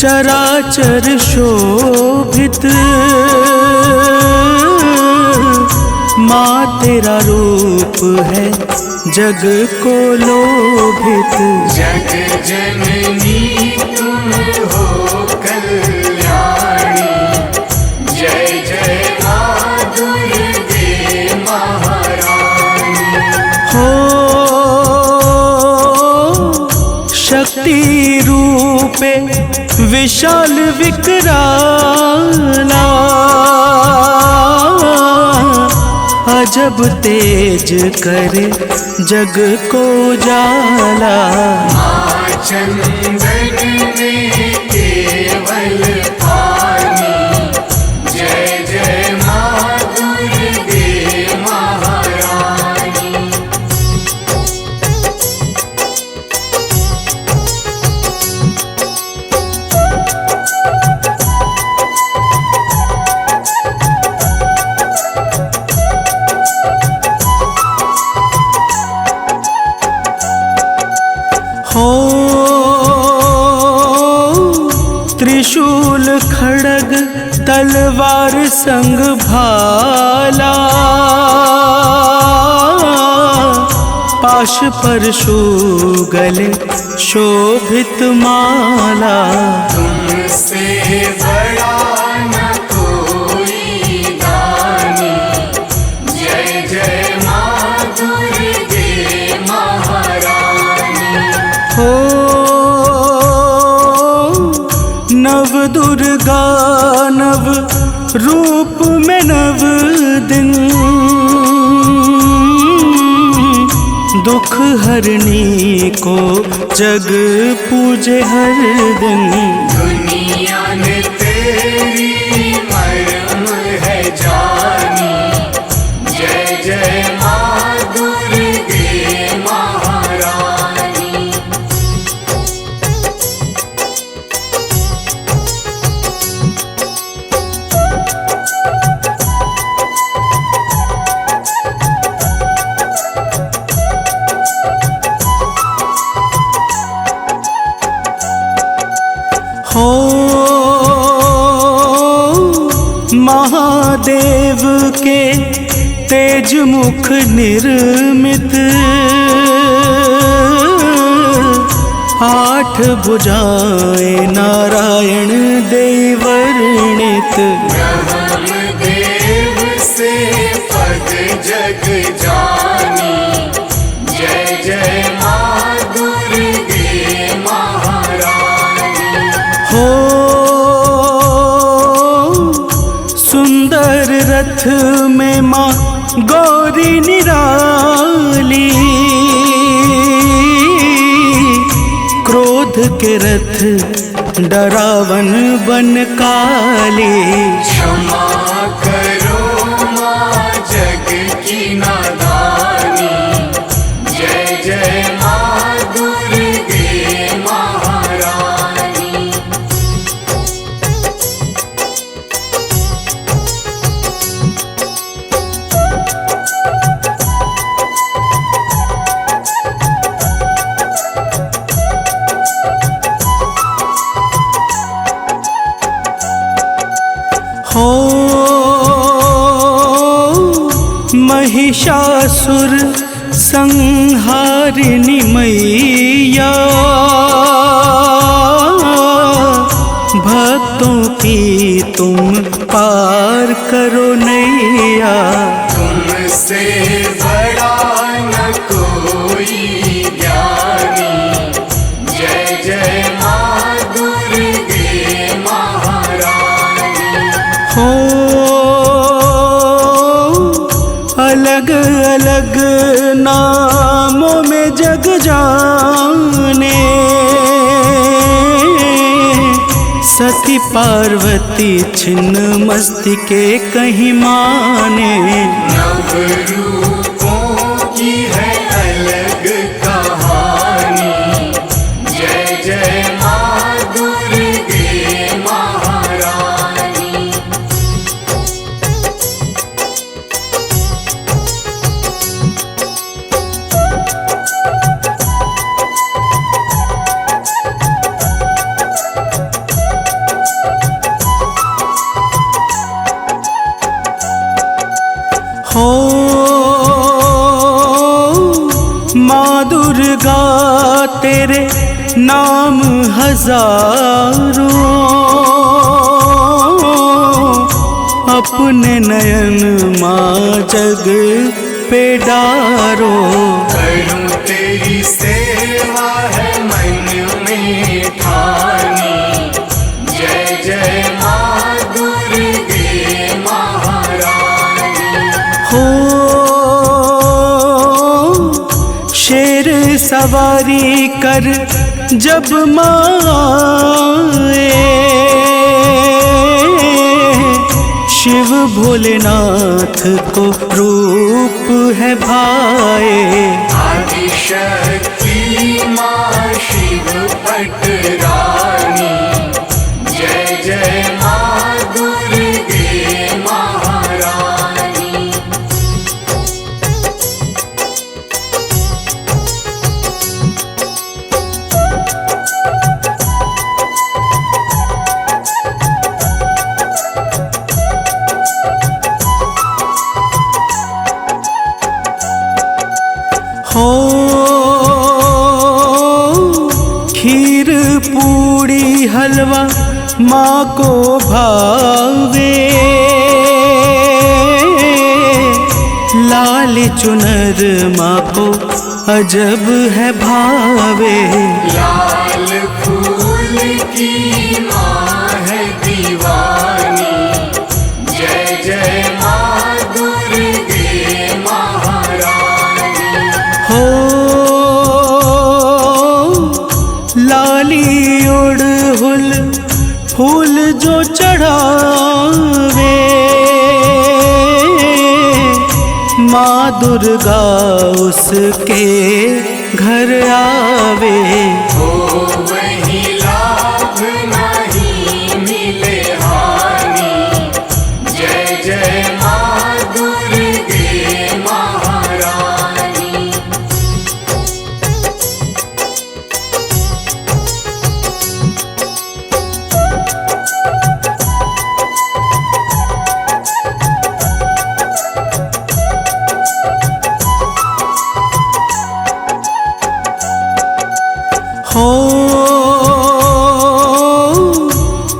चराचर शोभित माँ तेरा रूप है जग को लोभित। जग जननी तुम हो कल्याणी, जय जय माँ दुर्गे महारानी। हो शक्ति रूपे विशाल विकराला, अजब तेज करे जग को जाला। माँ चंदन में केवल पानी, जय जय माँ दुर्गे महारानी। हो त्रिशूल खड़ग तलवार संग भाला, पाश परशु गले शोभित माला। तुमसे बड़ा न कोई दानी, जय जय माँ दुर्गे महारानी। हो नव दुर्गा नव रूप में नव दिन, दुख हरनी को जग पूजे हर दिन। दुनिया ने तेरी मर्म है जानी, जय जय माँ दुर्गे महारानी। हो महादेव के तेज मुख निर्मित, आठ भुजाएं नारायण देव वर्णित। ब्रह्मदेव से पद जग जानी, जय जय माँ दुर्गे महारानी। हो सुंदर रथ में माँ गौरी निराली, क्रोध के रथ डरावन बन काली। क्षमा करो माँ जग की नादानी, जय जय माँ दुर्गे महारानी। हो महिषासुर संहारिणी मैया, भक्तों की तुम पार करो नैया। तुमसे बड़ा न कोई ज्ञानी, जय जय माँ दुर्गे महारानी। हो अलग अलग नामों में जग जाने, सती पार्वती छिन्न मस्तिके कहीं माने। नव रूपों की है अलग कहानी, जय जय माँ दुर्गे महारानी। माँ दुर्गा तेरे नाम हजारों, अपने नयन माँ जग पे डारो। करूं तेरी सेवा है मन में ठानी, जय जय माँ दुर्गे महारानी। हो शेर सवारी कर जब माए, शिव भोलेनाथ को रूप है भाए। आदिशक्ति माँ शिव पटरानी, जय जय माँ दुर्गे महारानी। हो खीर पूड़ी हलवा माँ को भावे, लाल चुनर माँ को अजब है भावे। लाल फूल की माँ है दीवानी, जय जय माँ दुर्गे महारानी। हो लाली उड़हुल फूल जो चढ़ावे, माँ दुर्गा उसके घर आवे। हो वही लाभ नहीं मिले हानि, जय जय माँ दुर्गे महारानी। हो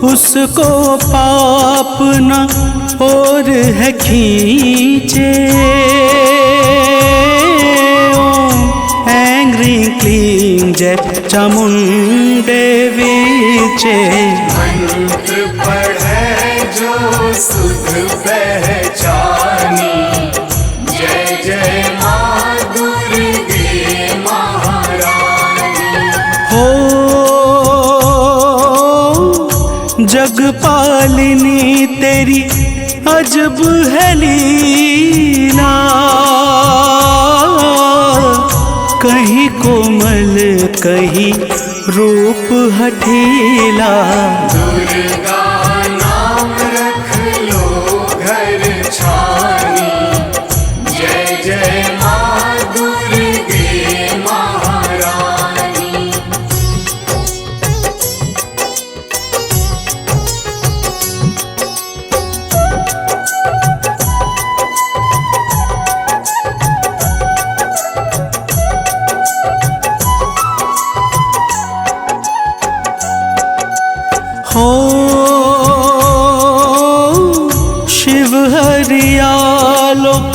उसको पाप न और है खींचे, एंग्री क्लीन जय चामुंडे विचे। मंत्र पढ़े जो सुध पहचानी, जय जय माँ दुर्गे महारानी। हो जगपालिनी तेरी अजब है लीला, कहीं कोमल कहीं रूप हठीला। दुर्गा नाम रख लो घर छानी, जय जय माँ दुर्गे महारानी। हो शिव हरियालोक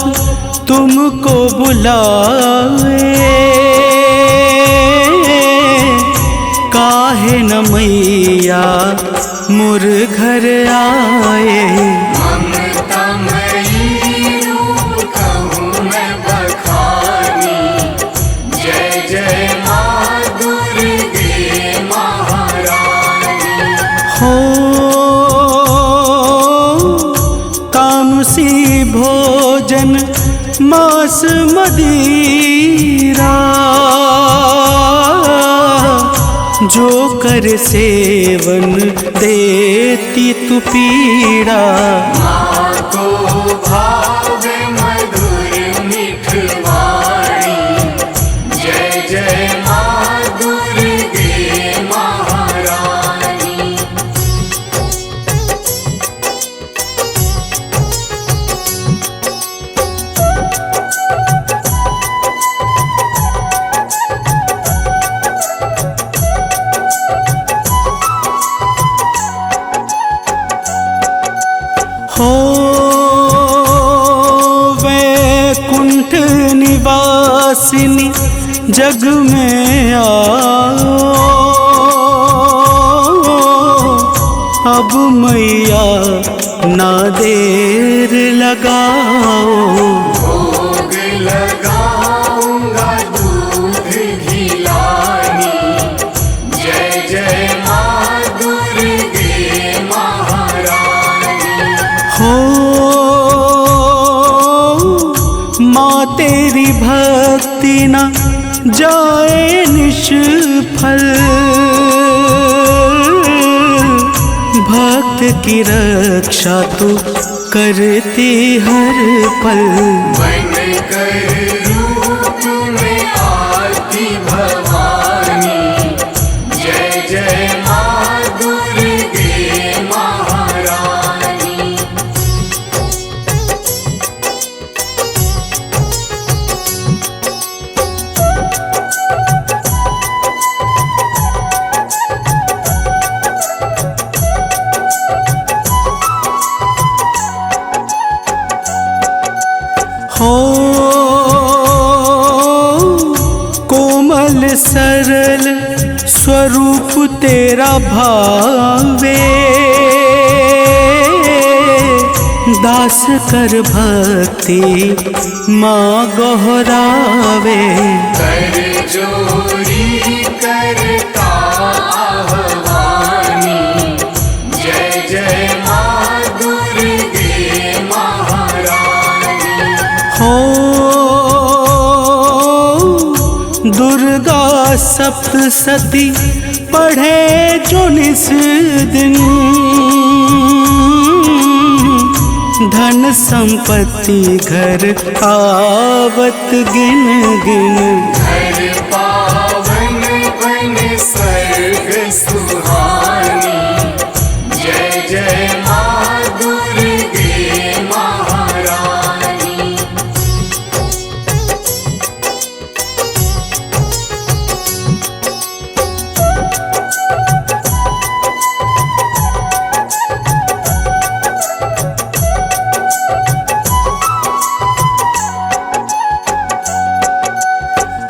तुमको बुलाए, काहे न मैया मुर घर आए। ममता मयी रूप कहूँ मैं बखानी, जय जय माँ दुर्गे महारानी। हो तामसी भोजन मांस मदिरा, जो कर सेवन देती तू पीड़ा। माँ को भावे मधुर मिठवाणी, जय जय माँ दुर्गे महारानी। हो वैकुंठ निवासिनी जग में आओ, अब मैया ना देर लगाओ। भोग लगाऊंगा दूध घिलानी, जय जय माँ दुर्गे महारानी। हो माँ तेरी भक्ति न जाए निष्फल, भक्त की रक्षा तू करती हर पल। बन कर रूप में आती भवानी, जय जय माँ दुर्गे महारानी। हो कोमल सरल स्वरूप तेरा भावे, दास कर भक्ति माँ गोहरावे। कर जोरी करता आह्वानी, जय जय माँ दुर्गे महारानी। हो दुर्गा सप्तशती पढ़े जो निस दिन, धन संपत्ति घर आवत गिन गिन। घर पावन बन स्वर्ग सुहानी, जय जय माँ दुर्गे महारानी।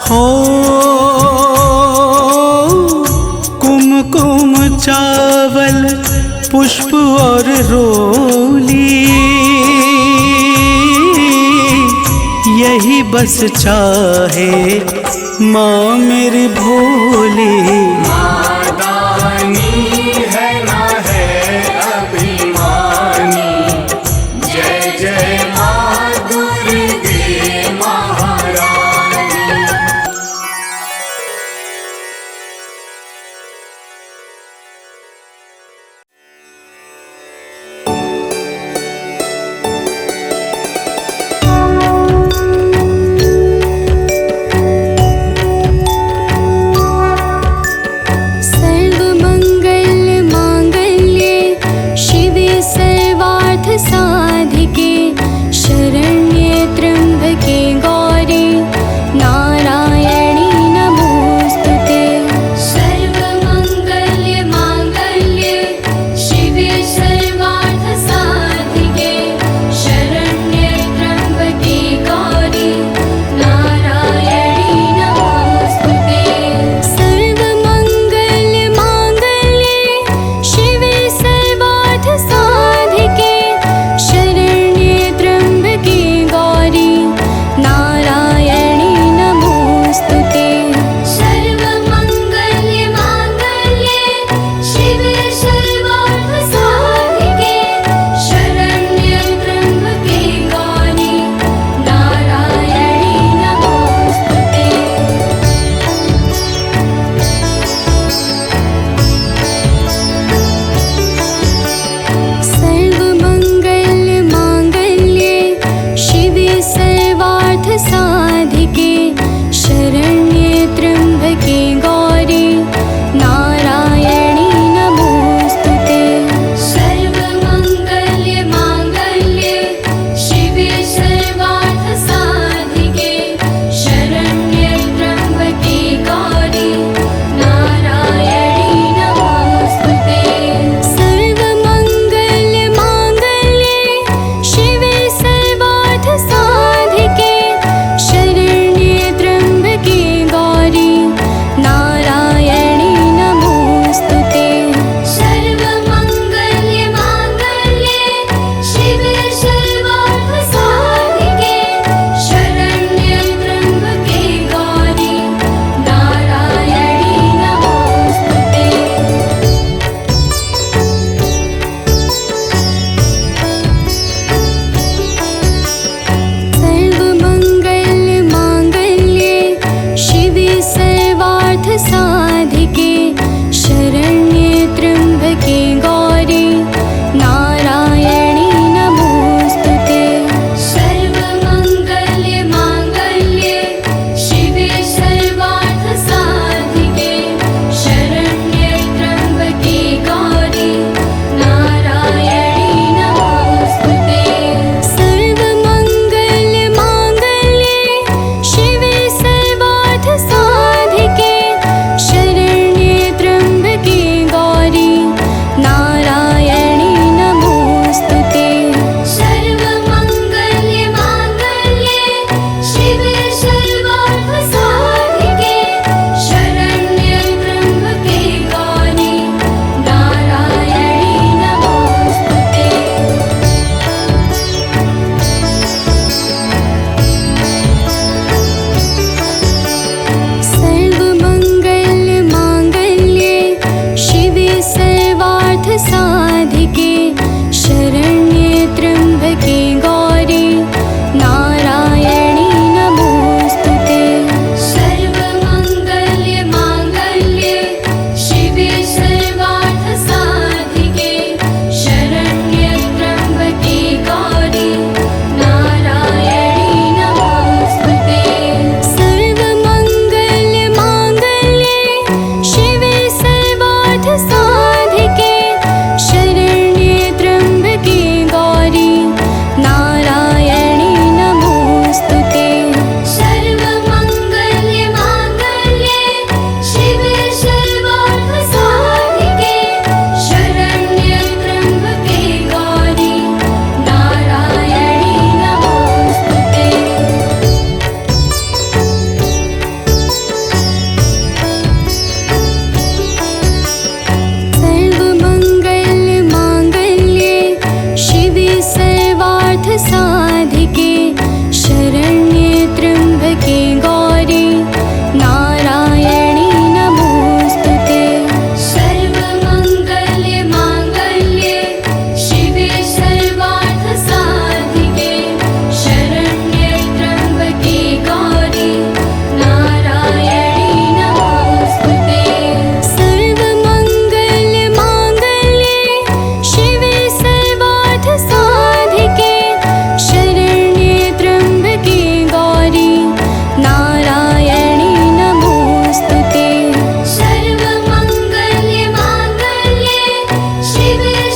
हो कुमकुम चावल पुष्प और रोली, यही बस चाहे माँ मेरी भोली। माँ दानी है ना है अभिमानी, जय जय माँ दुर्गे महारानी।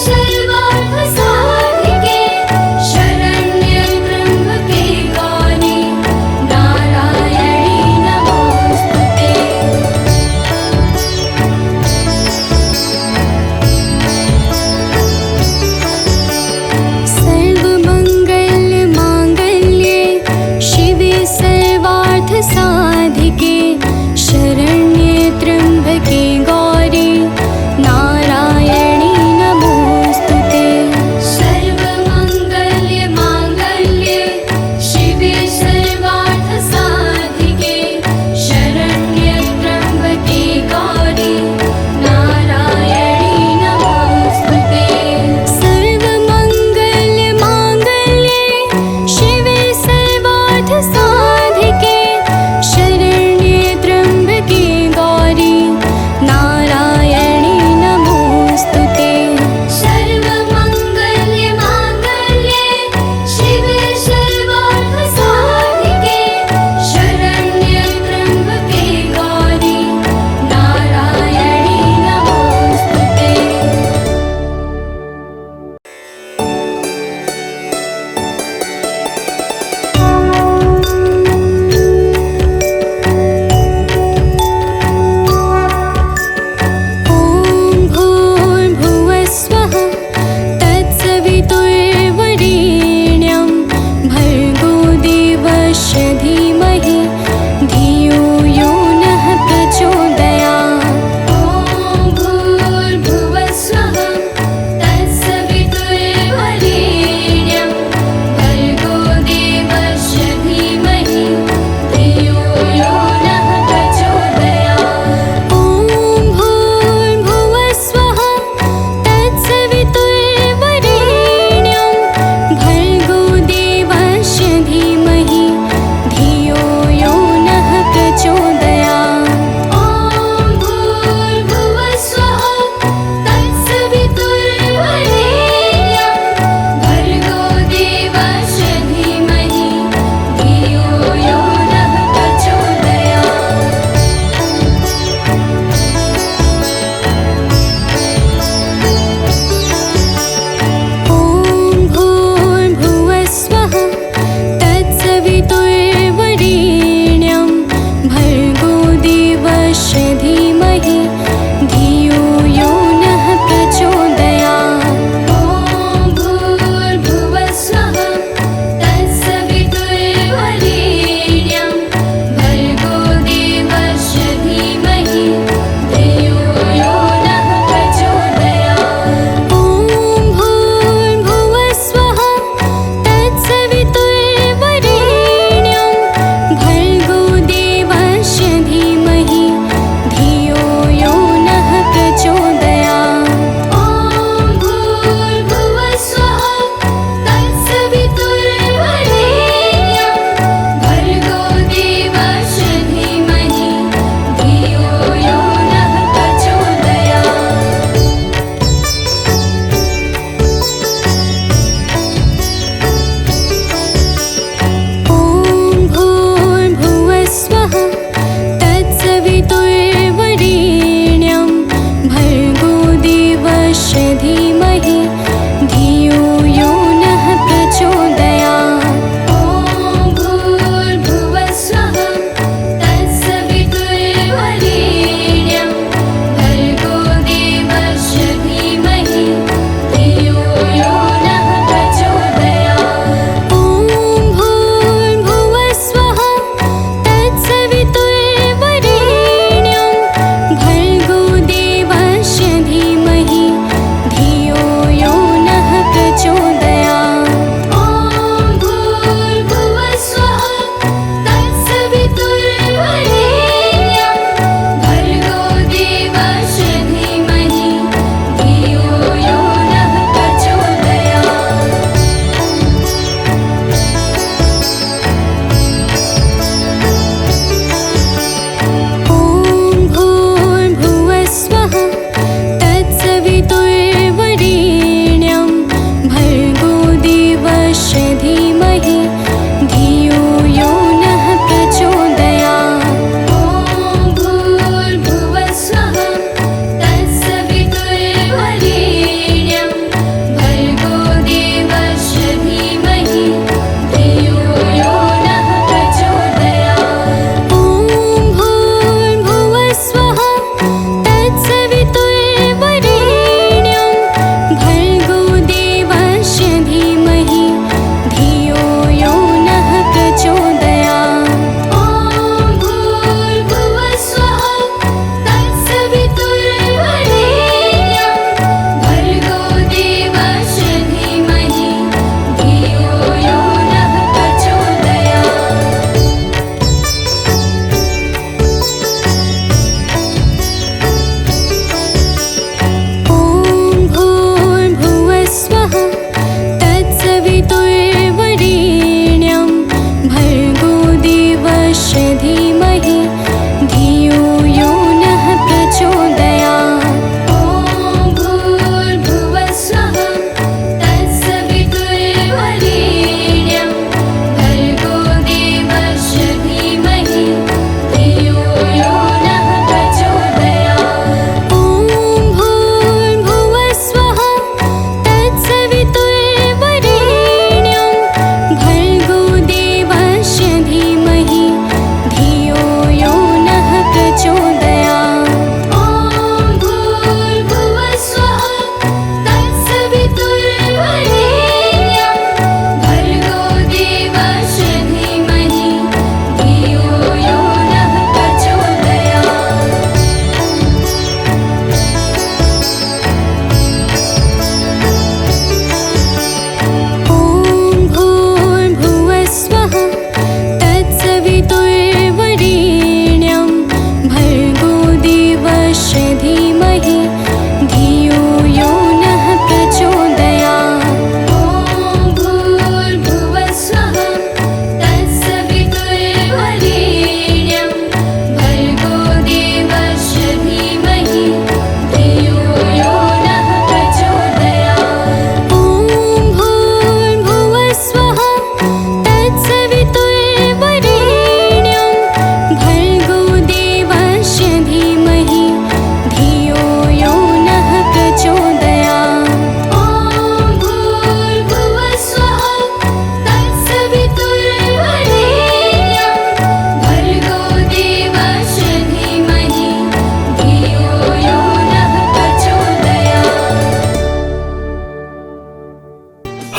सर्वार्थ साधिके शरण्ये त्र्यंबके गौरी नारायणी नमोस्तुते। सर्वमंगल मांगल्ये शिवे सर्वार्थ साधिके शरण्ये त्र्यंबके गौरी नारायणी नमोस्तुते।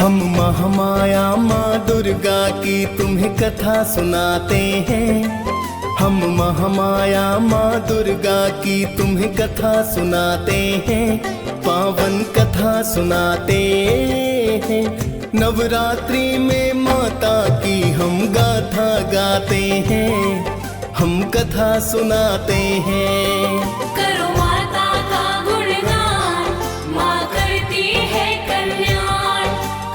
हम महामाया माँ दुर्गा की तुम्हें कथा सुनाते हैं। हम महामाया माँ दुर्गा की तुम्हें कथा सुनाते हैं, पावन कथा सुनाते हैं। नवरात्रि में माता की हम गाथा गाते हैं, हम कथा सुनाते हैं। करो माता का गुणगान, माँ करती है कल्याण।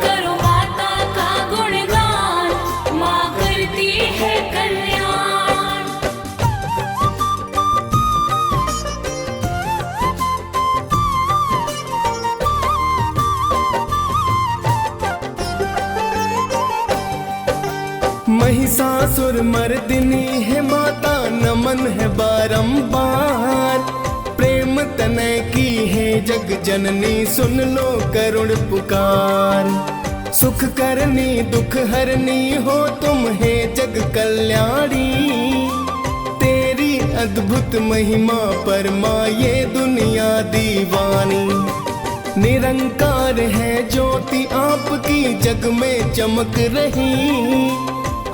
करो माता का गुणगान, माँ करती है कल्याण। महिषासुर मर्दिनी है माता, नमन है बारंबार। प्रेम तनय की है जग जननी, सुन लो करुण पुकार। सुख करनी दुख हरनी हो तुम है जग कल्याणी। तेरी अद्भुत महिमा पर माँ ये दुनिया दीवानी। निरंकार है ज्योति आपकी जग में चमक रही।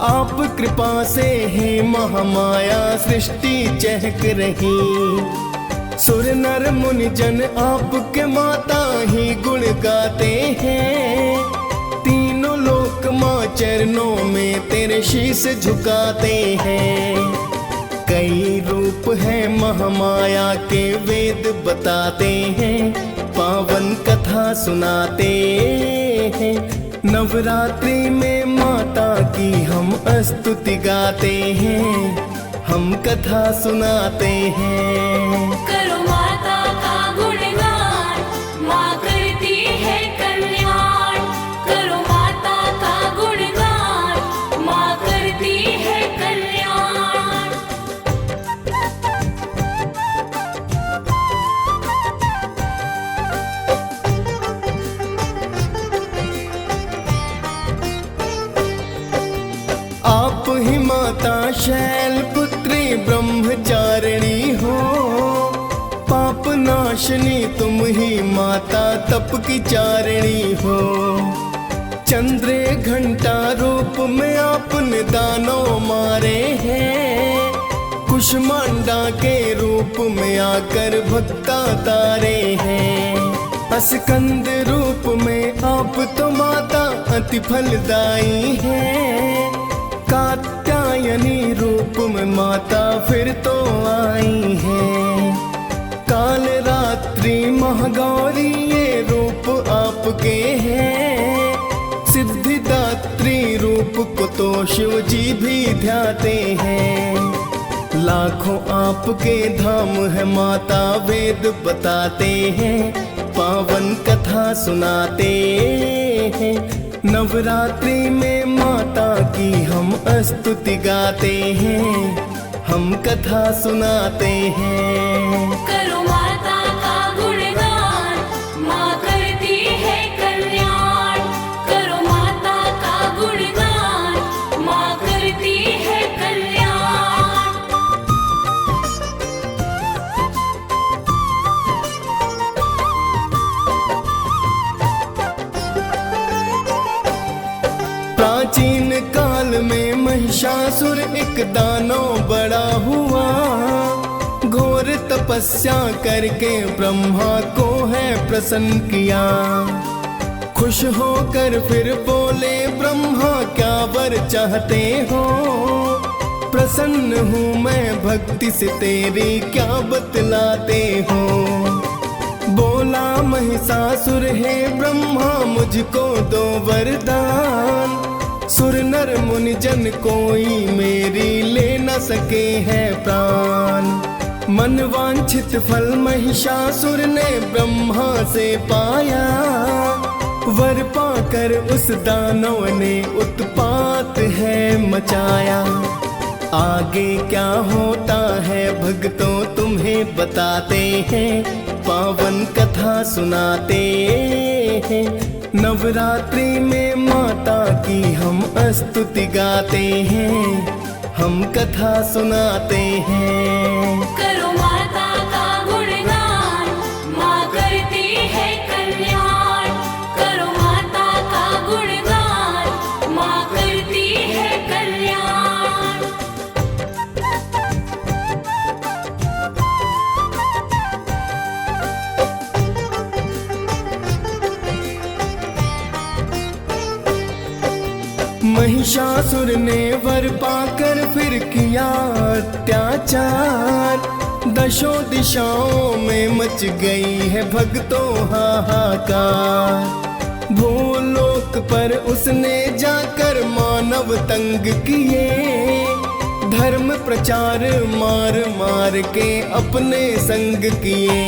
आप कृपा से है महामाया सृष्टि चहक रही। सुर नर मुनि जन आपके माता ही गुण गाते हैं। तीनों लोक माँ चरणों में तेरे शीश झुकाते हैं। कई रूप है महामाया के वेद बताते हैं, पावन कथा सुनाते हैं। नवरात्रि में माता की हम स्तुति गाते हैं, हम कथा सुनाते हैं। करो माता का गुणगान, माँ करती है कल्याण। करो माता का गुणगान, माँ करती है कल्याण। आप ही माता शैलपुत्री ब्रह्मचारिणी हो। पाप नाशनी तुम ही माता तप की चारिणी हो। चंद्रे घंटा रूप में आपने दानव मारे हैं। कुष्मांडा के रूप में आकर भक्ता तारे हैं। स्कंद रूप में आप तो माता अति फलदायी है। कात्यायनी रूप में माता फिर तो आई है। काल रात्रि महागौरी ये रूप आपके हैं। सिद्धिदात्री रूप को तो शिव जी भी ध्याते हैं। लाखों आपके धाम है माता वेद बताते हैं, पावन कथा सुनाते हैं। नवरात्रि में माता की हम स्तुति गाते हैं, हम कथा सुनाते हैं। करो माता का गुणगान, माँ करती है कल्याण। करो माता का गुणगान, माँ करती है कल्याण। प्राचीन काल में महिषासुर एक दानव बड़ा हुआ। घोर तपस्या करके ब्रह्मा को है प्रसन्न किया। खुश होकर फिर बोले ब्रह्मा क्या वर चाहते हो। प्रसन्न हूँ मैं भक्ति से तेरी क्या बतलाते हो। बोला महिषासुर है ब्रह्मा मुझको दो वरदान। सुर नर मुनि जन कोई मेरी ले न सके है प्राण। मन वांछित फल महिषासुर ने ब्रह्मा से पाया। वर पाकर उस दानव ने उत्पात है मचाया। आगे क्या होता है भक्तों तुम्हें बताते हैं, पावन कथा सुनाते हैं। नवरात्रि में माता की हम स्तुति गाते हैं, हम कथा सुनाते हैं। करो माता का गुणगान, माँ करती है कल्याण। करो माता का महिषासुर ने वर पाकर फिर किया अत्याचार, दशों दिशाओं में मच गई है भक्तों हाहाकार। भूलोक पर उसने जाकर मानव तंग किए, धर्म प्रचार मार मार के अपने संग किए।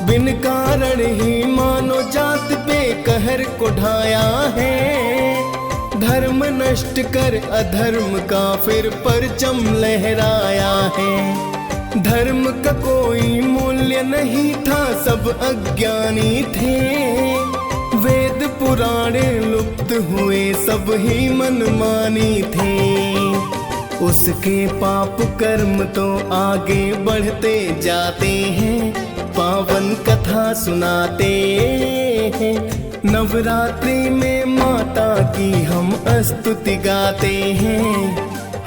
बिन कारण ही मानो जात पे कहर को ढाया है, धर्म नष्ट कर अधर्म का फिर परचम लहराया है। धर्म का कोई मूल्य नहीं था, सब अज्ञानी थे, वेद पुराण लुप्त हुए सब ही मनमानी थे। उसके पाप कर्म तो आगे बढ़ते जाते हैं, पावन कथा सुनाते हैं। नवरात्रि में माता की हम स्तुति गाते हैं,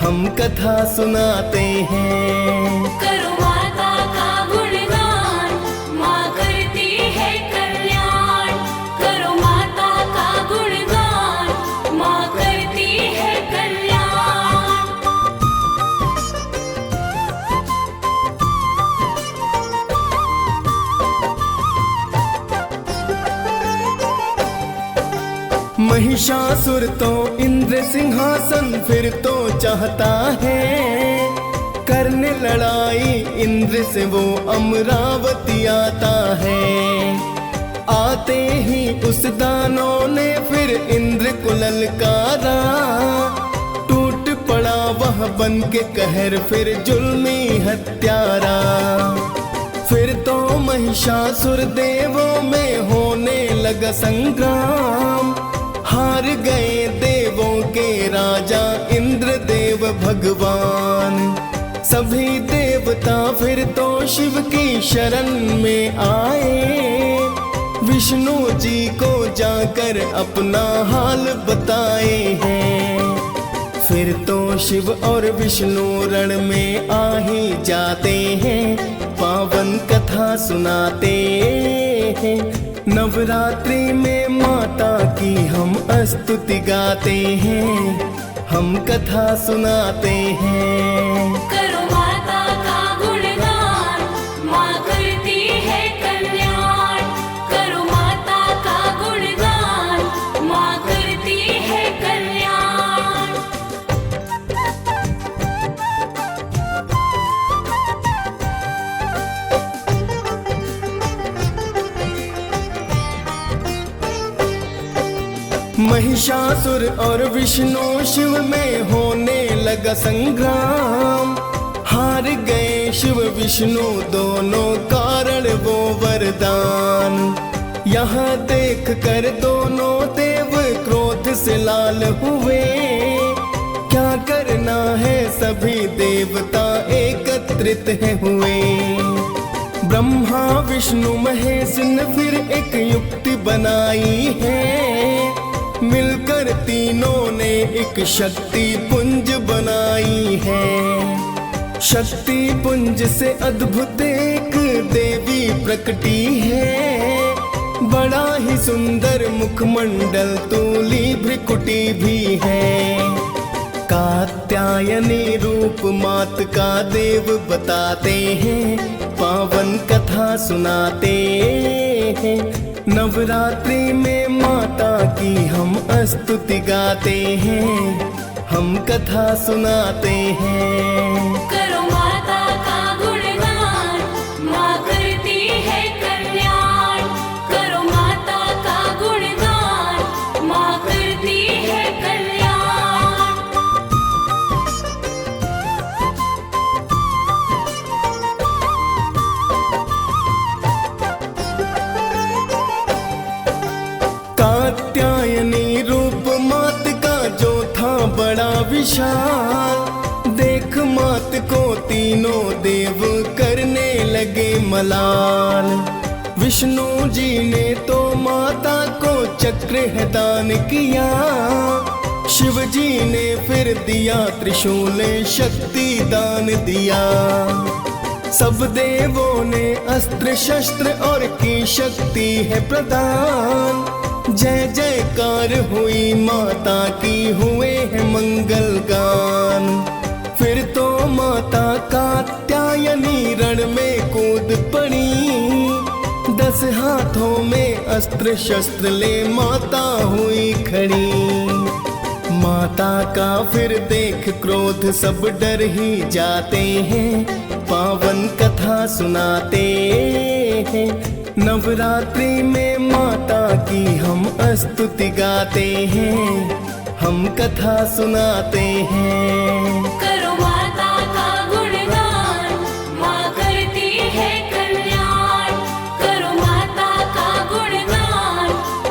हम कथा सुनाते हैं। करो माता का गुणगान, माँ करती है कल्याण। करो माता का गुणगान, माँ करती है कल्याण। महिषासुर तो इंद्र सिंहासन फिर तो चाहता है, करने लड़ाई इंद्र से वो अमरावती आता है। आते ही उस दानव ने फिर इंद्र को ललकारा, टूट पड़ा वह बन के कहर फिर जुल्मी हत्यारा। फिर तो महिषासुर देवों में होने लगा संग्राम, हार गए देवों के राजा इंद्र देव भगवान। सभी देवता फिर तो शिव की शरण में आए, विष्णु जी को जाकर अपना हाल बताए हैं। फिर तो शिव और विष्णु रण में आ ही जाते हैं, पावन कथा सुनाते हैं। नवरात्रि में माता की हम स्तुति गाते हैं, हम कथा सुनाते हैं। करो माता का गुणगान, माँ करती है कल्याण। करो माता का गुणगान, माँ करती है कल्याण। महिषासुर और विष्णु शिव में होने लगा संग्राम, हार गए शिव विष्णु दोनों कारण वो वरदान। यहाँ देख कर दोनों देव क्रोध से लाल हुए, क्या करना है सभी देवता एकत्रित है हुए। ब्रह्मा विष्णु महेश ने फिर एक युक्ति बनाई है, मिलकर तीनों ने एक शक्ति पुंज बनाई है। शक्ति पुंज से अद्भुत एक देवी प्रकटी है, बड़ा ही सुंदर मुखमंडल तूली भ्रिकुटी भी है। कात्यायनी रूप मात का देव बताते हैं, पावन कथा सुनाते हैं। नवरात्रि में माता की हम स्तुति गाते हैं, हम कथा सुनाते हैं। करो माता का गुणगान, माँ करती है कल्याण। करो माता का गुणगान, माँ करती है कल्याण। कात्यायनी रूप मात का जो था बड़ा विशाल, देख मात को तीनों देव करने लगे मलाल। विष्णु जी ने तो माता को चक्र है दान किया, शिव जी ने फिर दिया त्रिशूल शक्ति दान दिया। सब देवों ने अस्त्र शस्त्र और की शक्ति है प्रदान, जय जयकार पर हुई माता की हुए हैं मंगल गान। फिर तो माता कात्यायनी रण में कूद पड़ी, 10 हाथों में अस्त्र शस्त्र ले माता हुई खड़ी। माता का फिर देख क्रोध सब डर ही जाते हैं, पावन कथा सुनाते हैं। नवरात्रि में माता की हम स्तुति गाते हैं, हम कथा सुनाते हैं। करो माता का गुणगान, माँ करती है कल्याण। करो माता का गुणगान,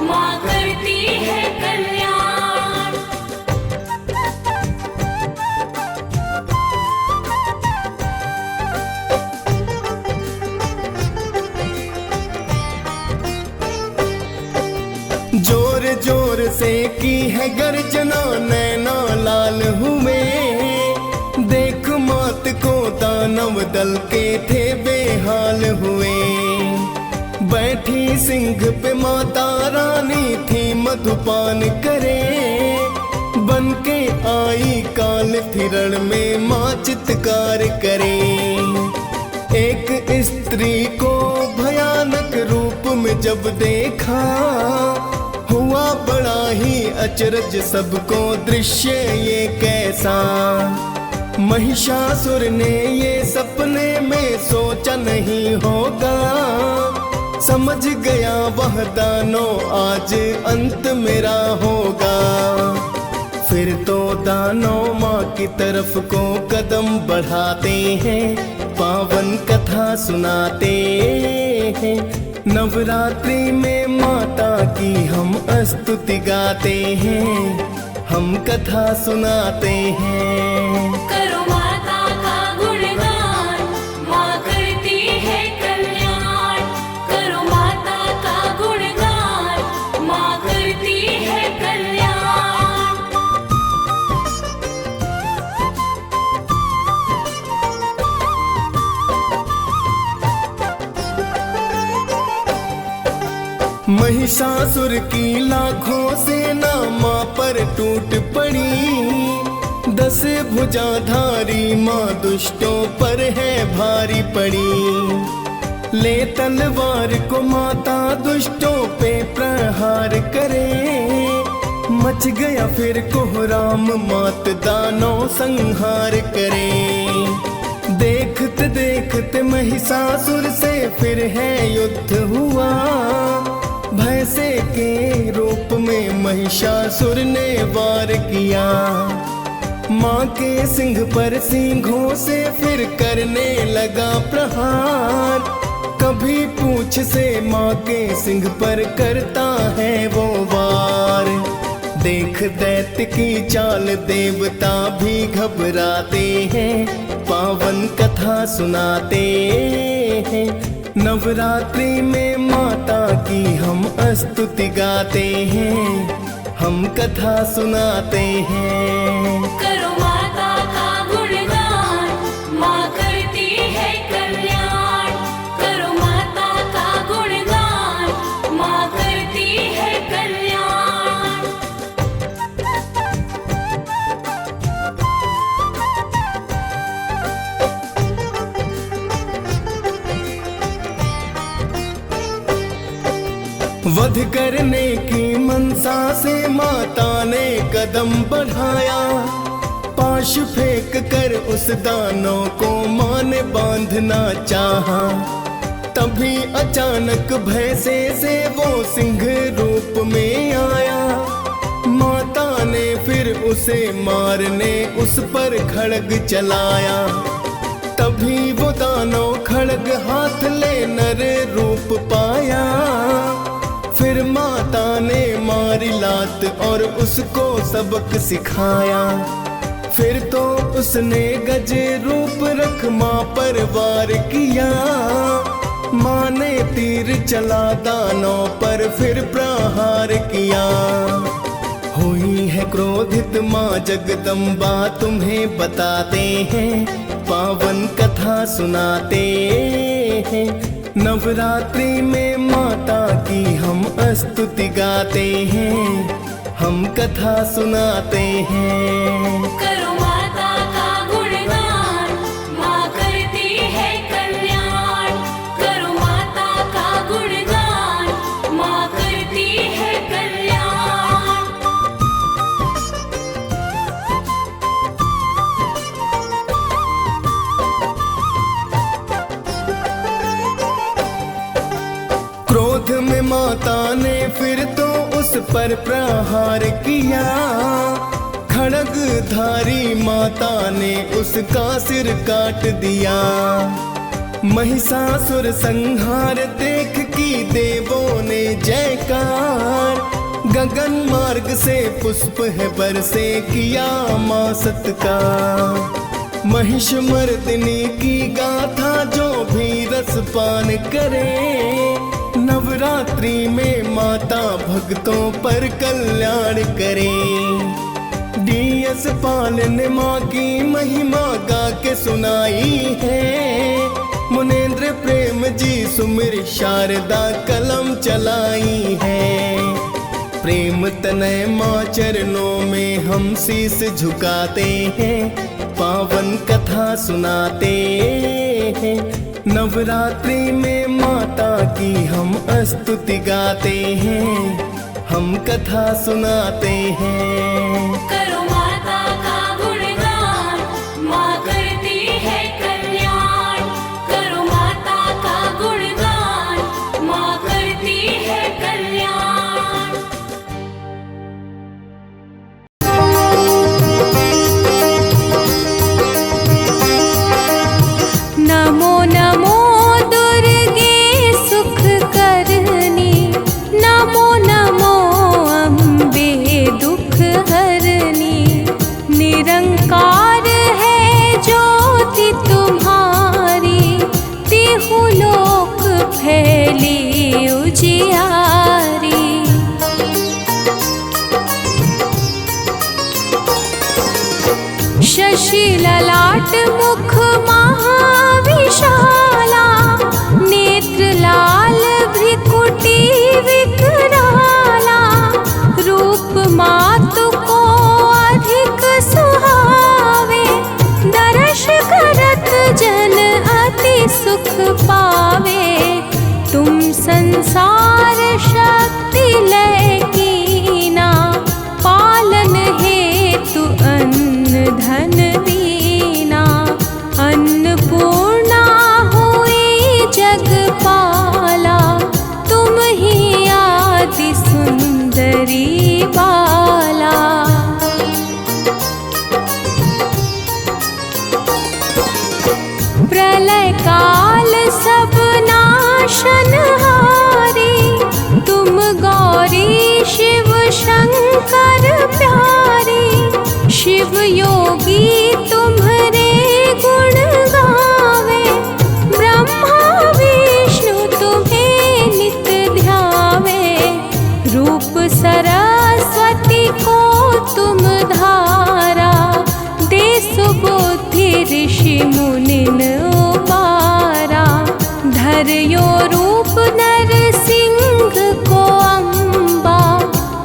माँ करती है कल्याण। जोर जोर से की है गर्जना, नैना लाल हुए। देख मात को दानव दल के थे बेहाल हुए। बैठी सिंह पे माता रानी थी मधुपान करे, बन के आई काल थी रण में माँ चित्कार करे। एक स्त्री को भयानक रूप में जब देखा, हुआ बड़ा ही अचरज सबको दृश्य ये कैसा। महिषासुर ने ये सपने में सोचा नहीं होगा, समझ गया वह दानव आज अंत मेरा होगा। फिर तो दानव माँ की तरफ को कदम बढ़ाते हैं, पावन कथा सुनाते हैं। नवरात्रि में माता की हम स्तुति गाते हैं, हम कथा सुनाते हैं। करो माता का गुणगान, माँ करती है कल्याण। करो माता का गुणगान, माँ करती है कल्याण। महिषासुर की लाखों सेना माँ पर टूट पड़ी, 10 भुजाधारी माँ दुष्टों पर है भारी पड़ी। ले तलवार को माता दुष्टों पे प्रहार करे, मच गया फिर कोहराम मात दानव संहार करे। देखते देखते महिषासुर से फिर है युद्ध हुआ, भैंसे के रूप में महिषासुर ने वार किया। माँ के सिंह पर सिंहों से फिर करने लगा प्रहार, कभी पूंछ से माँ के सिंह पर करता है वो वार। देख दैत्य की चाल देवता भी घबराते हैं, पावन कथा सुनाते हैं। नवरात्रि में माता की हम स्तुति गाते हैं, हम कथा सुनाते हैं। करो माता का गुणगान, माँ करती है कल्याण। करो माता का गुणगान, माँ करती है कल्याण। वध करने की मनसा से माता ने कदम बढ़ाया, पाश फेंक कर उस दानव को माँ ने बांधना चाहा। तभी अचानक भैंसे से वो सिंह रूप में आया, माता ने फिर उसे मारने उस पर खड्ग चलाया। तभी वो दानव खड्ग हाथ ले नर रूप पाया, फिर माता ने मारी लात और उसको सबक सिखाया। फिर तो उसने गज रूप रख माँ पर वार किया, माँ ने तीर चला दानव पर फिर प्रहार किया। हुई है क्रोधित माँ जगदम्बा तुम्हें बताते हैं, पावन कथा सुनाते हैं। नवरात्रि में माता की हम स्तुति गाते हैं, हम कथा सुनाते हैं। करो माता का गुणगान, माँ करती है कल्याण। करो माता का गुणगान, माँ करती है कल्याण। क्रोध में माता ने फिर तो उस पर प्रहार किया। खड्गधारी माता ने उसका सिर काट दिया। महिषासुर संहार देख की देवों ने जयकार। गगन मार्ग से पुष्प है बरसे किया माँ सत्कार। महिष मर्दिनी की गाथा जो भी रसपान करे। नवरात्रि में माता भक्तों पर कल्याण करे। डीएस पाल ने माँ की महिमा गा के सुनाई है। मुनेंद्र प्रेम जी सुमिर शारदा कलम चलाई है। प्रेम तनय माँ चरणों में हम शीस झुकाते हैं। पावन कथा सुनाते हैं। नवरात्रि में माता की हम स्तुति गाते हैं। हम कथा सुनाते हैं। करो माता का गुणगान, माँ करती है कल्याण। करो माता का गुणगान, माँ करती है कल्याण। नमो नमो दुर्गे सुख करनी। नमो नमो अम्बे दुख हरनी। निरंकार है ज्योति तुम्हारी। तिहु लोक फैली उजियारी। शशि ललाट मुख महाविशाला। नेत्र लाल भ्रिकुटी विकराला। रूप मातु को अधिक सुहावे। दर्श करत जन अति सुख पावे। तुम संसार शक्ति लय कीना। पालन हेतु अन्न धन दीना। अन्नपूर्णा हुई जगपाला। तुम ही आदि सुंदरी बाला। प्रलय काल सब नाशनहारी। तुम गौरी शिव शंकर प्यारी। शिव योगी तुम्हारे गुण गावे। ब्रह्मा विष्णु तुम्हें नित ध्यावे। रूप सरस्वती को तुम धारा। दे सुबुद्धि ऋषि मुनिन उबारा। धर्यो रूप नरसिंह को अम्बा।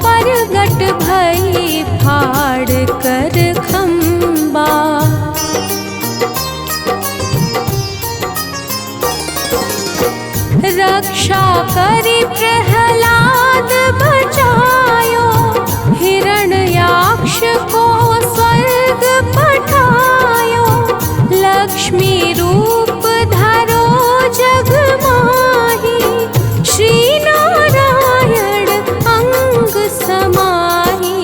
परगट भई फाड़ कर खम्बा। रक्षा करी प्रहलाद बचायो। हिरण्याक्ष को स्वर्ग पठायो। लक्ष्मी रूप धरो जग माही। श्री नारायण अंग समाही।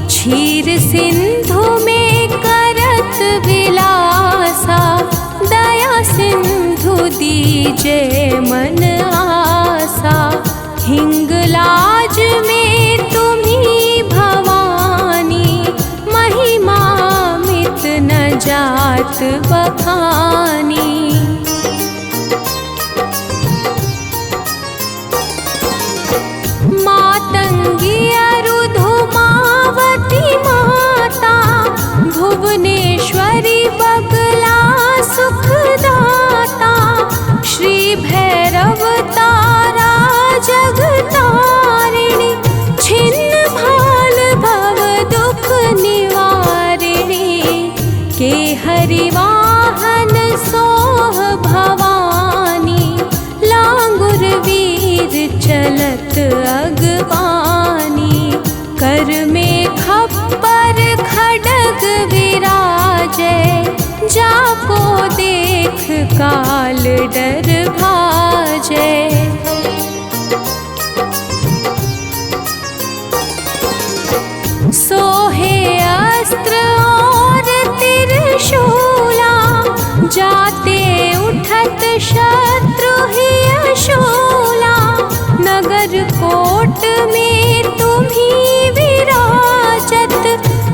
क्षीर सिंधु में करत विलासा। दया सिंधु दीजे मन आसा। हिंगलाज में तुम्ही भवानी। महिमा मित न जात बखानी। मातंगी अरुधुमावती माता। भुवनेश्वरी बगला सुखदाता। श्री भैरव तारा जगतारिणी। छिन्न भाल कर में खप्पर खड्ग विराजे, जाको देख काल डर भाजे। सोहे अस्त्र और त्रिशूला, जाते उठत शत्रु ही अशूला। नगर कोट में तुम्ही विराजत,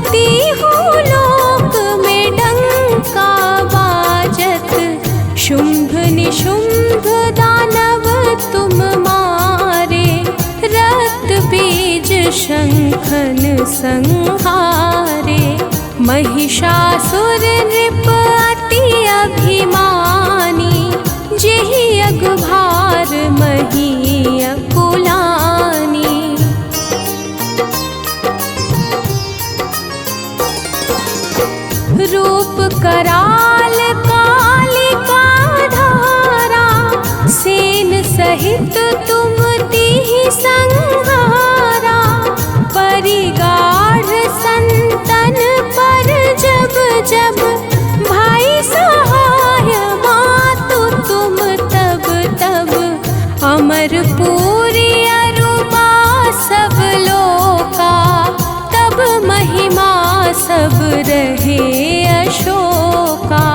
तीहू लोक में डंका बाजत। शुंभ निशुंभ दानव तुम मारे, रक्त बीज शंखन संहारे। महिषासुर नृप अति अभिमानी, जेहि अगभार मही अकुलानी। रूप कराल कालिका धारा, सेन सहित तुम तिहि संहारा। परिगाढ़ संतन पर जब जब, भाई सहाय मातु तुम तब तब। अमरपुरी अरुपा सब लोका, तब महिमा सब रहे अशोका।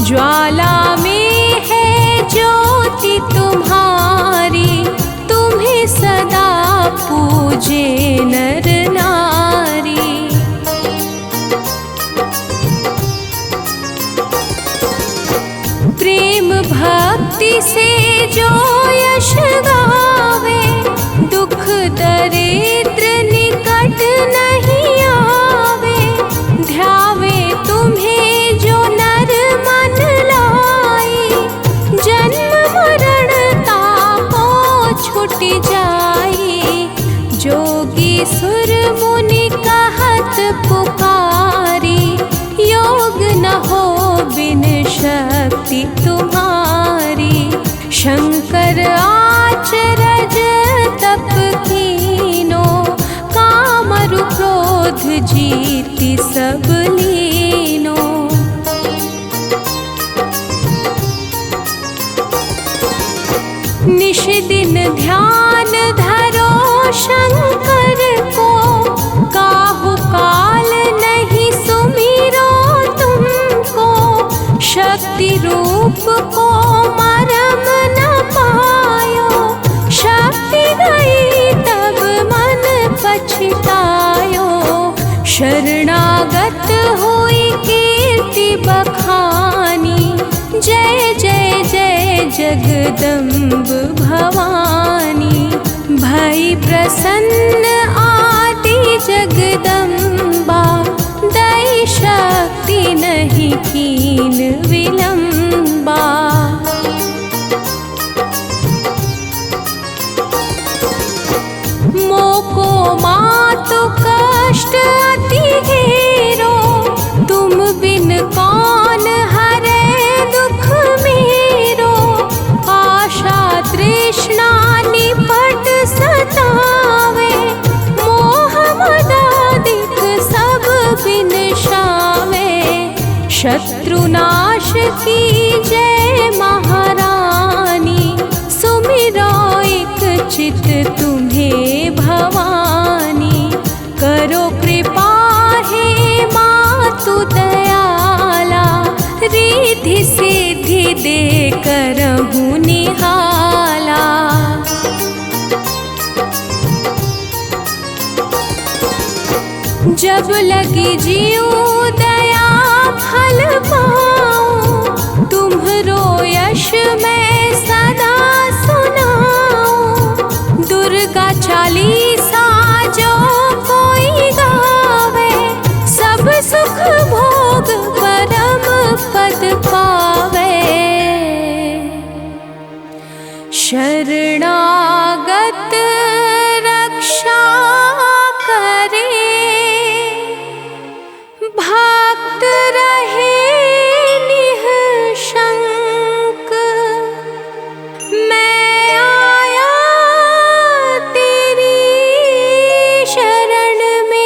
ज्वाला में है ज्योति तुम्हारी, तुम्हें सदा पूजे नर नारी। प्रेम भक्ति से जो यश गावे, दुख दरिद्र निकट नहीं आवे। ध्यावे तुम्हें जो नर मन लाई, जन्म मरण ताको छुट जाई। जोगी सुर मुनि कहत पुकारी, योग न हो बिन शक्ति तुम्हारी। शंकर आचरज तप कीनो, कामरु क्रोध जीति सब लीनो। निश दिन ध्यान धरो शंकर को, काहु काल नहीं सुमिरो तुमको। शक्ति रूप को मरम न पायो, शक्ति गई तब मन पछतायो। शरणागत हुई कीर्ति बखानी, जय जय जय जगदम्ब भवानी। भई प्रसन्न आदि जगदम्बा, दई शक्ति नहीं कीन विलंबा। मोको मातु कष्ट अति घेरो, तुम बिन कौन हरे दुख मेरो। आशा तृष्णा निपट सतावे, मोह मदादिक सब बिनशावे। शत्रुनाश की जय महारानी, सुमिरो एक चित तुम्हें भवानी। करो कृपा हे मातु दयाला, रिद्धि सिद्धि दे करहु निहाला। जब लगी जीव दया फल पाऊं, तुम्हरो यश मैं सदा सुनाऊं। दुर्गा चालीसा जो कोई गावे, सब सुख भोग परम पद पावे। शरणागत रक्षा करे, भक्त रहे निःशंक। मैं आया तेरी शरण में,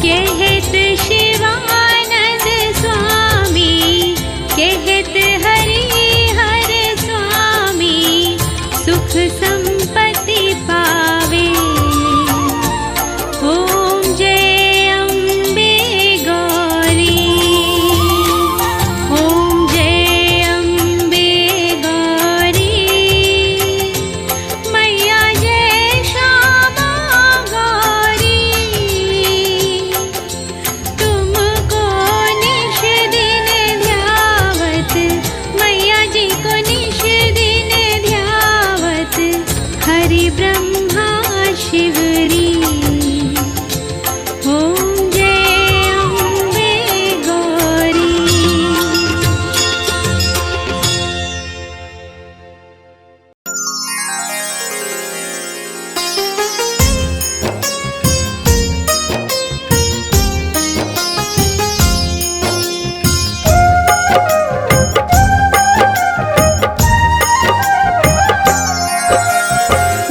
कहत शिवानंद स्वामी, कहत हरि हर स्वामी, सुख संपत्ति पावे। ओम जय अम्बे गौरी, ओम जय अम्बे गौरी, मैया जय श्यामा गौरी। तुमको निश दिन ध्यावत, मैया जी को निश दिन ध्यावत, हरि ब्रह्मा शिवरी। ओम जय अम्बे गौरी।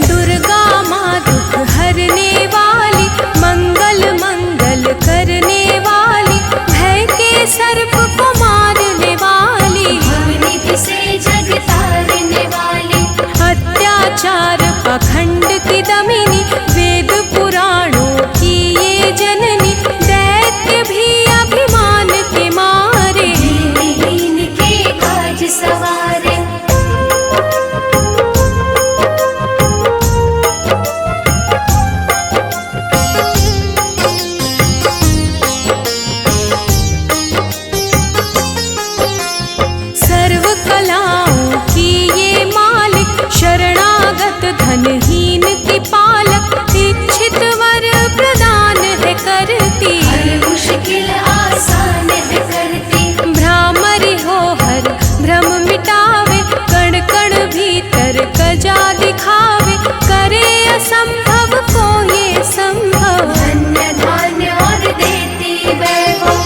दुर्गा माँ दुख हरने वाली, मंगल मंगल करने वाली, भय के सर्प को मारने वाली, भवनिधि से जग तारने वाली, अत्याचार पाखंड की दमिनी, वेद पुराणों की ये जननी, दैत्य भी अभिमान के मारे, दीनहीन के काज सवारे। सर्व कलाओं की ये मालिक, शरणागत धनहीन की पालक, इच्छित वर प्रदान है करती, हर मुश्किल आसान है करती, भ्रामरी हो हर भ्रम मिटावे, कण कण भीतर कजा दिखावे, करे असंभव को ये संभव, धन्य धान्य और देती वैभव।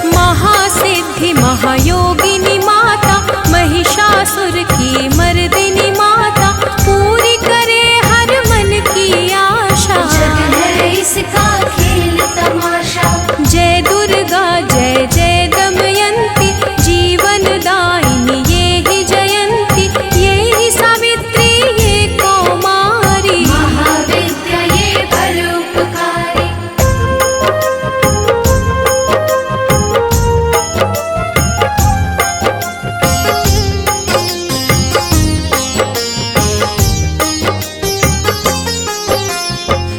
महासिद्धि महायोगिनी माता, महिषासुर की मर्दिनी माता, पूरी करे हर मन की आशा। जग है इसका खेल तमाशा, जय दुर्गा जय जय दमयंती, जीवन दायिनी ये ही जयंती, ये ही सावित्री ये कौमारी, महाविद्या ये परोपकारी।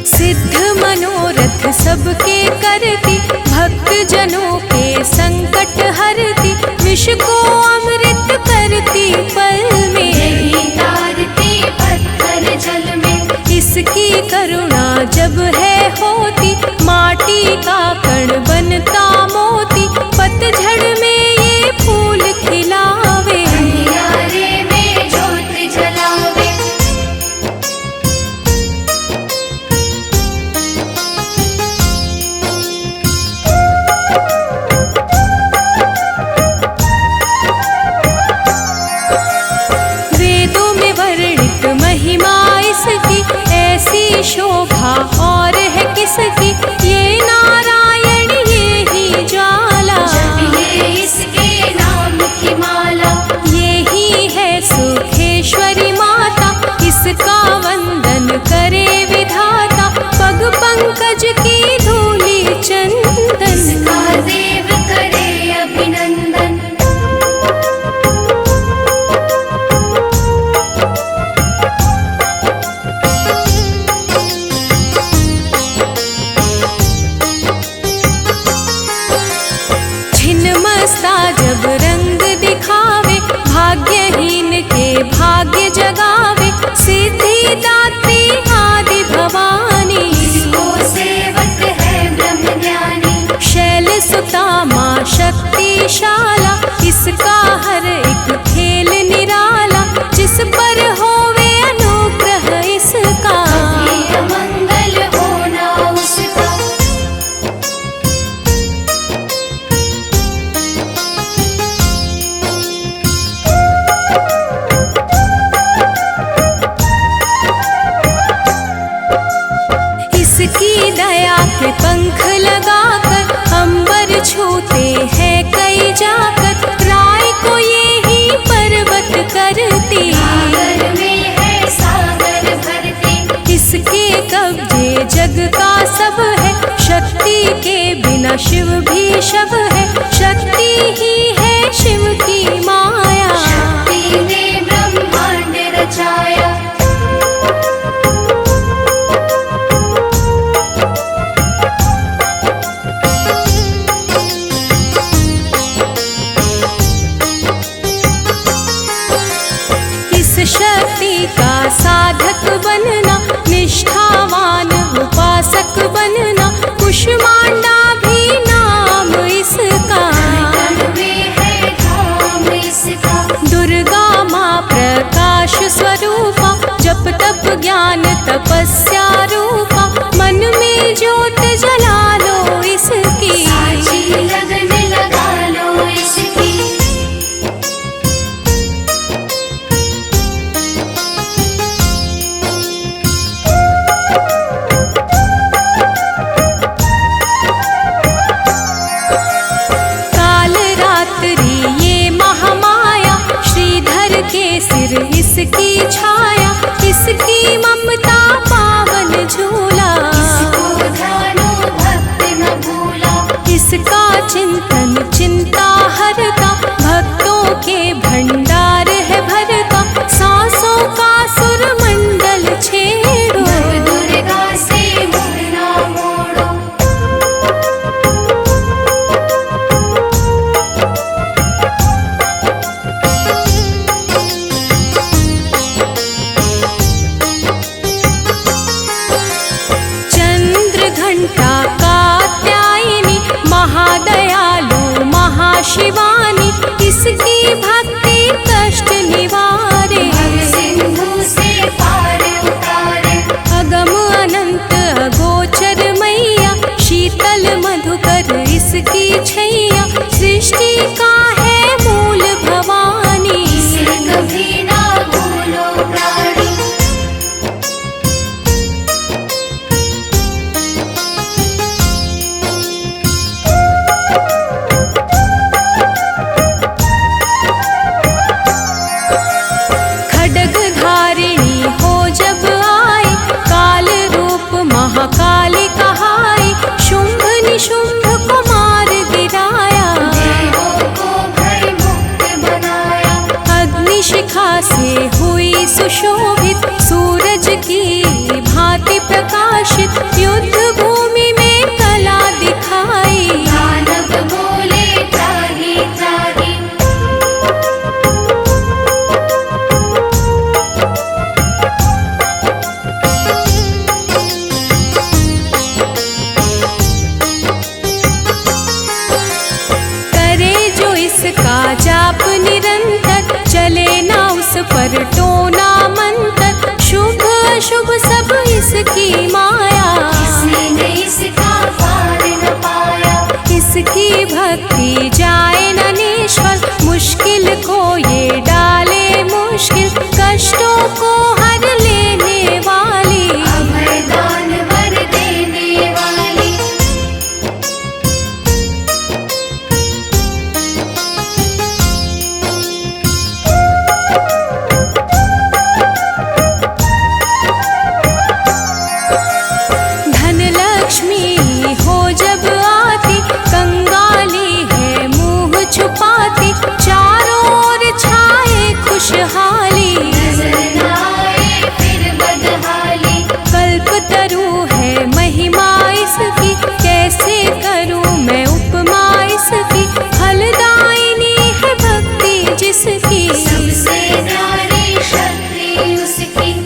सिद्ध मनोरथ सबके करती, भक्त जनों के संकट हरती, विष को अमृत करती पल में, यही तारती पत्थर जल में, इसकी करुणा जब है होती, माटी का कण बनता मोती, पतझड़ में ये फूल खिलावे, अंधियारे में ज्योत जलावे। वेदों में वर्णित महिमा इसकी, ऐसी शोभा और है किसकी, ये नारायण ये ही ज्वाला, जपिए इसके नाम की माला, ये ही है सुखेश्वरी माता, इसका वंदन करे विधाता, पग पंकज की धूली चंदन, इसका देव करे अभिनंदन। छिन्नमस्ता जब रंग दिखावे, भाग्यहीन के भाग्य जगावे, सिद्धिदात्री आदि भवानी, इसको सेवक है ब्रह्म ज्ञानी, शैल सुता माँ शक्तिशाला, इसका हर एक खेल निराला, जिस पर होवे अनुग्रह इसका, ये मंगल होना उसका। पूछते हैं कई जाकर, राय को ये ही पर्वत करती। सागर में है सागर भरते, इसके कब्जे जग का सब है, शक्ति के बिना शिव भी शव है। शक्ति ही है शिव की माया, शक्ति ने ब्रह्मांड रचाया। इस शक्ति का साधक बनना, निष्ठावान उपासक बनना, कुष्मांडा भी नाम इसका। तन में है धाम इसका, दुर्गा माँ प्रकाश स्वरूपा, जप तप ज्ञान तपस्या रूपा, मन में ज्योत जला लो इसकी। साची लगन लगा लो इसकी। काल रात्रि ये महामाया, श्रीधर के सिर इसकी छाया, इसकी ममता पावन झूला। इसको ध्यानो भक्त न भूला, इसका चिंतन चिंता हरता, भक्तों के भंडार है भरता। सांसों का सुर मंडल छेड़ो, नव दुर्गा से मुँह ना मोड़ो। चंद्र घंटा कात्यायनी, महादयालु महाशिवानी, इसकी भक्ति कष्ट निवारे। भव सिंधु से पार उतारे, अगम अनंत अगोचर मैया, शीतल मधुकर इसकी छैया। सृष्टि का है मूल भवानी, इसे कभी ना भूलो प्राणी। खड्ग धारिणी हो जब आए, काल रूप महाकाली कहाई। शुंभ निशुंभ को मार गिराया, देवों को भय मुक्त बनाया। अग्निशिखा से हुई सुशोभित, सूरज की भांति प्रकाशित। युद्ध भूमि में कला दिखाई, दानव बोले त्राहि त्राहि। करे जो इसका जाप निरंतर, चले ना उस पर टोना मंत्र। शुभ अशुभ सब इसकी माया, इसने इसका पार न पाया। इसकी भक्ति जाए न निष्फल, मुश्किल को ये डाले मुश्किल, कष्टों को हर लेने वाली। अभय दान वर देने वाली, धन लक्ष्मी हो जब आती, कंगाली है मुंह छुपाती। चारों ओर छाए खुशहाली, नजर न आए फिर बदहाली। कल्पतरु है महिमा इसकी, कैसे करूं मैं उपमा इसकी। फलदायिनी है भक्ति जिसकी, सबसे न्यारी शक्ति उसकी।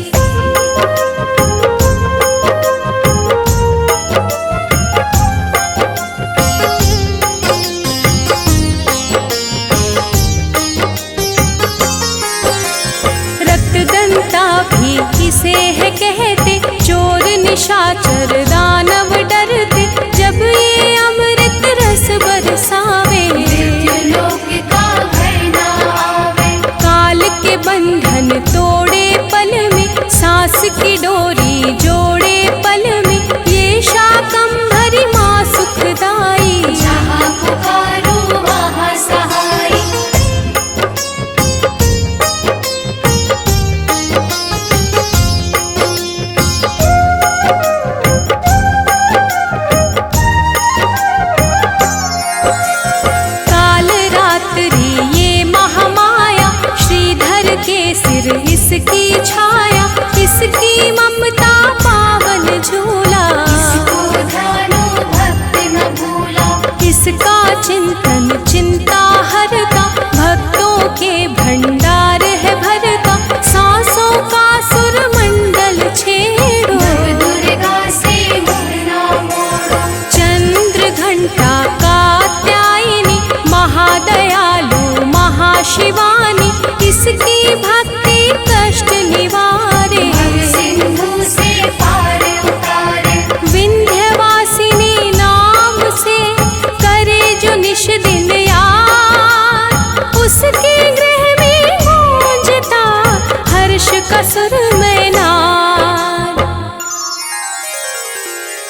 रक्तदंता भी इसे है कहते, चोर निशाचर दानव डरते। जब ये अमृत रस बरसावे, मृत्युलोक का भय न आवे। काल के बंधन तोड़े पल में, सांस की डोरी जोड़े पल में। ये शाकंभरी माँ सुखदाई, जहाँ पुकार चिंतन चिंता हरता, भक्तों के भंडार है भरता, सांसों का सुरमंडल छेड़ो। नव दुर्गा से मुख ना मोड़ो, चंद्र घंटा कात्यायनी, महादयालु महाशिवानी, इसकी भक्ति कष्ट निवारणी।